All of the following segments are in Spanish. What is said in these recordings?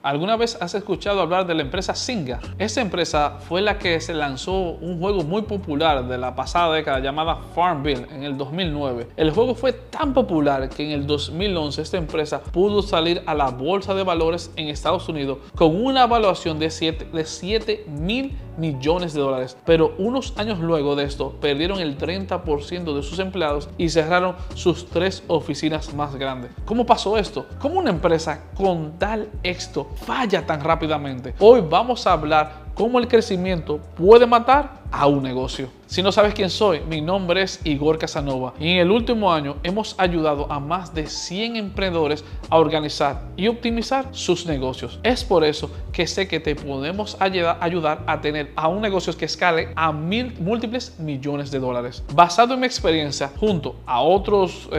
¿Alguna vez has escuchado hablar de la empresa Zynga? Esa empresa fue la que se lanzó un juego muy popular de la pasada década llamada Farmville en el 2009. El juego fue tan popular que en el 2011 esta empresa pudo salir a la bolsa de valores en Estados Unidos con una evaluación de 7.000 millones de dólares. Pero unos años luego de esto perdieron el 30% de sus empleados y cerraron sus 3 oficinas más grandes. ¿Cómo pasó esto? ¿Cómo una empresa con tal éxito falla tan rápidamente? Hoy vamos a hablar cómo el crecimiento puede matar a un negocio. Si no sabes quién soy, mi nombre es Igor Casanova y en el último año hemos ayudado a más de 100 emprendedores a organizar y optimizar sus negocios. Es por eso que sé que te podemos ayudar a tener a un negocio que escale a múltiples millones de dólares. Basado en mi experiencia, junto a otros,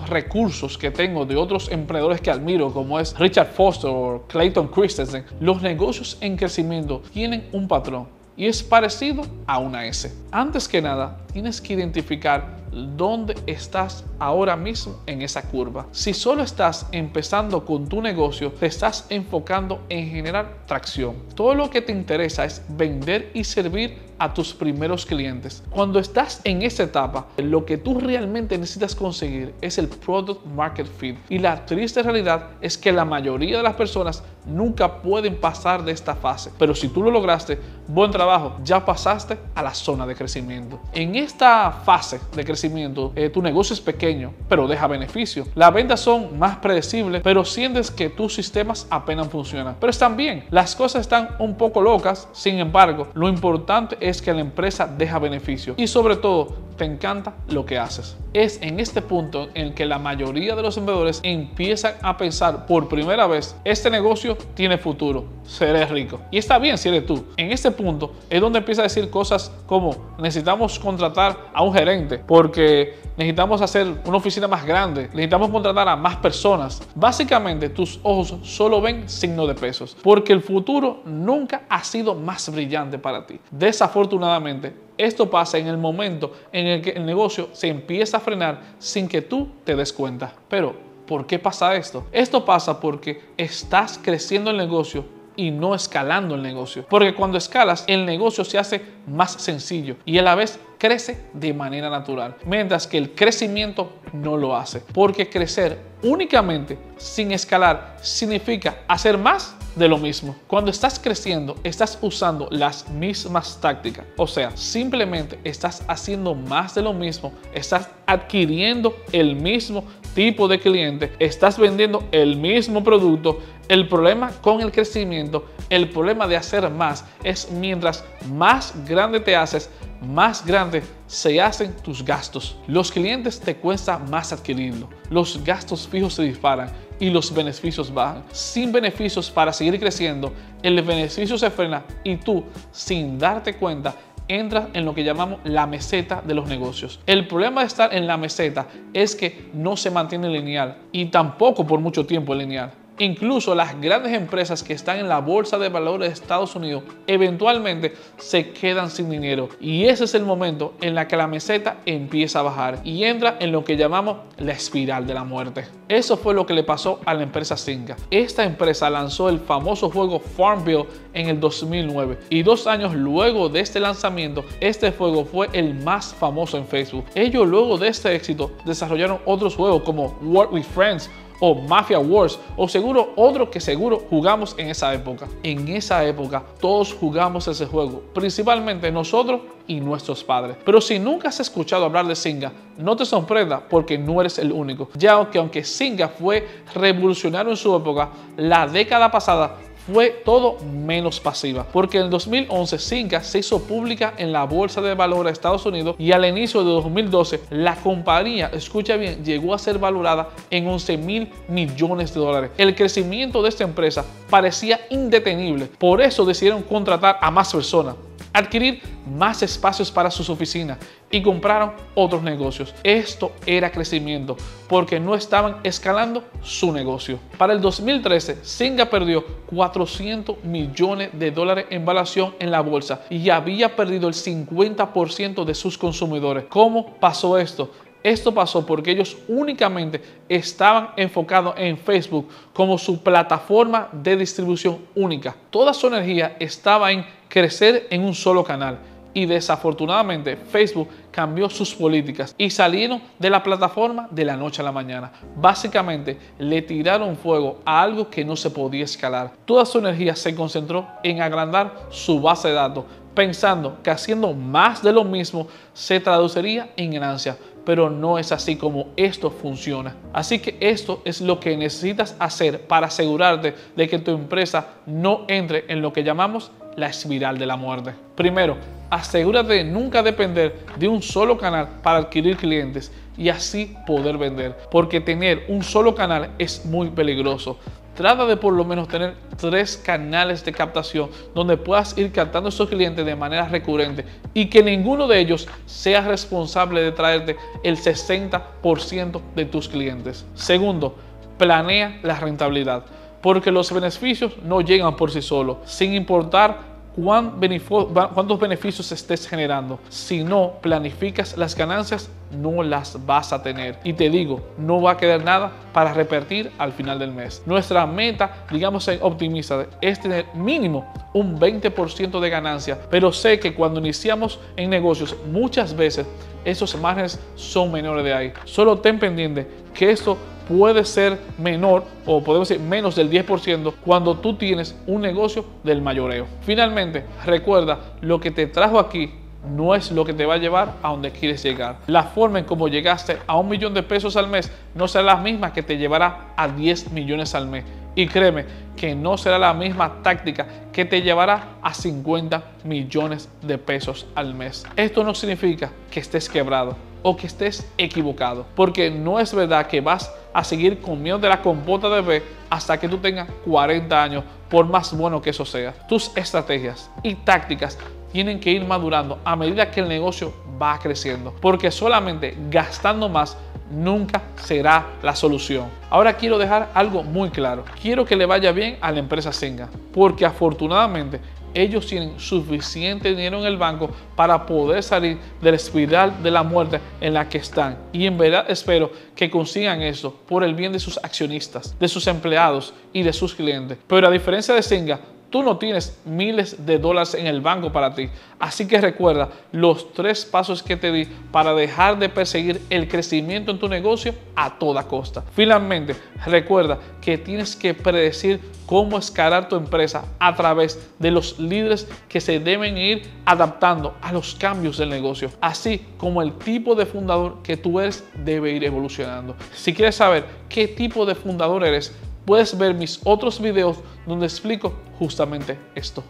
recursos que tengo de otros emprendedores que admiro, como es Richard Foster o Clayton Christensen, los negocios en crecimiento tienen un patrón y es parecido a una S. Antes que nada, tienes que identificar dónde estás ahora mismo en esa curva. Si solo estás empezando con tu negocio, te estás enfocando en generar tracción. Todo lo que te interesa es vender y servir a tus primeros clientes. Cuando estás en esa etapa, lo que tú realmente necesitas conseguir es el Product Market Fit. Y la triste realidad es que la mayoría de las personas nunca pueden pasar de esta fase. Pero si tú lo lograste, buen trabajo, ya pasaste a la zona de crecimiento. En esta fase de crecimiento, tu negocio es pequeño, pero deja beneficio. Las ventas son más predecibles, pero sientes que tus sistemas apenas funcionan. Pero están bien, las cosas están un poco locas. Sin embargo, lo importante es que la empresa deja beneficio y sobre todo te encanta lo que haces. Es en este punto en que la mayoría de los emprendedores empiezan a pensar por primera vez: este negocio tiene futuro, seré rico. Y está bien si eres tú. En este punto es donde empieza a decir cosas como: necesitamos contratar a un gerente porque necesitamos hacer una oficina más grande, necesitamos contratar a más personas. Básicamente tus ojos solo ven signos de pesos porque el futuro nunca ha sido más brillante para ti. Desafortunadamente, esto pasa en el momento en el que el negocio se empieza a frenar sin que tú te des cuenta. Pero, ¿por qué pasa esto? Esto pasa porque estás creciendo el negocio y no escalando el negocio. Porque cuando escalas, el negocio se hace más sencillo y a la vez crece de manera natural. Mientras que el crecimiento no lo hace. Porque crecer únicamente sin escalar significa hacer más de lo mismo. Cuando estás creciendo, estás usando las mismas tácticas. O sea, simplemente estás haciendo más de lo mismo. Estás adquiriendo el mismo tipo de cliente. Estás vendiendo el mismo producto. El problema con el crecimiento, el problema de hacer más, es mientras más grande te haces, más grande se hacen tus gastos. Los clientes te cuesta más adquirirlo. Los gastos fijos se disparan y los beneficios bajan. Sin beneficios para seguir creciendo, el beneficio se frena y tú, sin darte cuenta, entras en lo que llamamos la meseta de los negocios. El problema de estar en la meseta es que no se mantiene lineal y tampoco por mucho tiempo lineal. Incluso las grandes empresas que están en la bolsa de valores de Estados Unidos eventualmente se quedan sin dinero y ese es el momento en la que la meseta empieza a bajar y entra en lo que llamamos la espiral de la muerte. Eso fue lo que le pasó a la empresa Zynga. Esta empresa lanzó el famoso juego Farmville en el 2009 y 2 años luego de este lanzamiento, este juego fue el más famoso en Facebook. Ellos luego de este éxito desarrollaron otros juegos como Work with Friends o Mafia Wars, o seguro otro que seguro jugamos en esa época. En esa época todos jugamos ese juego, principalmente nosotros y nuestros padres. Pero si nunca has escuchado hablar de Zynga, no te sorprenda porque no eres el único, ya que aunque Zynga fue revolucionario en su época, la década pasada fue todo menos pasiva, porque en el 2011 Zynga se hizo pública en la bolsa de valores de Estados Unidos y al inicio de 2012 la compañía, escucha bien, llegó a ser valorada en 11.000 millones de dólares. El crecimiento de esta empresa parecía indetenible, por eso decidieron contratar a más personas, adquirir más espacios para sus oficinas y compraron otros negocios. Esto era crecimiento porque no estaban escalando su negocio. Para el 2013, Zynga perdió 400 millones de dólares en valuación en la bolsa y había perdido el 50% de sus consumidores. ¿Cómo pasó esto? Esto pasó porque ellos únicamente estaban enfocados en Facebook como su plataforma de distribución única. Toda su energía estaba en crecer en un solo canal. Y desafortunadamente Facebook cambió sus políticas y salieron de la plataforma de la noche a la mañana. Básicamente le tiraron fuego a algo que no se podía escalar. Toda su energía se concentró en agrandar su base de datos, pensando que haciendo más de lo mismo se traduciría en ganancia. Pero no es así como esto funciona. Así que esto es lo que necesitas hacer para asegurarte de que tu empresa no entre en lo que llamamos la espiral de la muerte. Primero, asegúrate de nunca depender de un solo canal para adquirir clientes y así poder vender, porque tener un solo canal es muy peligroso. Trata de por lo menos tener 3 canales de captación donde puedas ir captando a esos clientes de manera recurrente y que ninguno de ellos sea responsable de traerte el 60% de tus clientes. Segundo, planea la rentabilidad, porque los beneficios no llegan por sí solos, sin importar cuántos beneficios estés generando. Si no planificas las ganancias, no las vas a tener. Y te digo, no va a quedar nada para repartir al final del mes. Nuestra meta, digamos en Optimizate, es tener mínimo un 20% de ganancia. Pero sé que cuando iniciamos en negocios, muchas veces esos márgenes son menores de ahí. Solo ten pendiente que esto puede ser menor o podemos decir menos del 10% cuando tú tienes un negocio del mayoreo. Finalmente, recuerda, lo que te trajo aquí no es lo que te va a llevar a donde quieres llegar. La forma en cómo llegaste a $1 millón de pesos al mes no será la misma que te llevará a 10 millones al mes. Y créeme que no será la misma táctica que te llevará a 50 millones de pesos al mes. Esto no significa que estés quebrado o que estés equivocado, porque no es verdad que vas a seguir comiendo de la compota de bebé hasta que tú tengas 40 años, por más bueno que eso sea. Tus estrategias y tácticas tienen que ir madurando a medida que el negocio va creciendo, porque solamente gastando más nunca será la solución. Ahora quiero dejar algo muy claro. Quiero que le vaya bien a la empresa Zynga, porque afortunadamente ellos tienen suficiente dinero en el banco para poder salir de la espiral de la muerte en la que están. Y en verdad espero que consigan eso por el bien de sus accionistas, de sus empleados y de sus clientes. Pero a diferencia de Zynga, tú no tienes miles de dólares en el banco para ti. Así que recuerda los 3 pasos que te di para dejar de perseguir el crecimiento en tu negocio a toda costa. Finalmente, recuerda que tienes que predecir cómo escalar tu empresa a través de los líderes que se deben ir adaptando a los cambios del negocio, así como el tipo de fundador que tú eres debe ir evolucionando. Si quieres saber qué tipo de fundador eres, puedes ver mis otros videos donde explico justamente esto.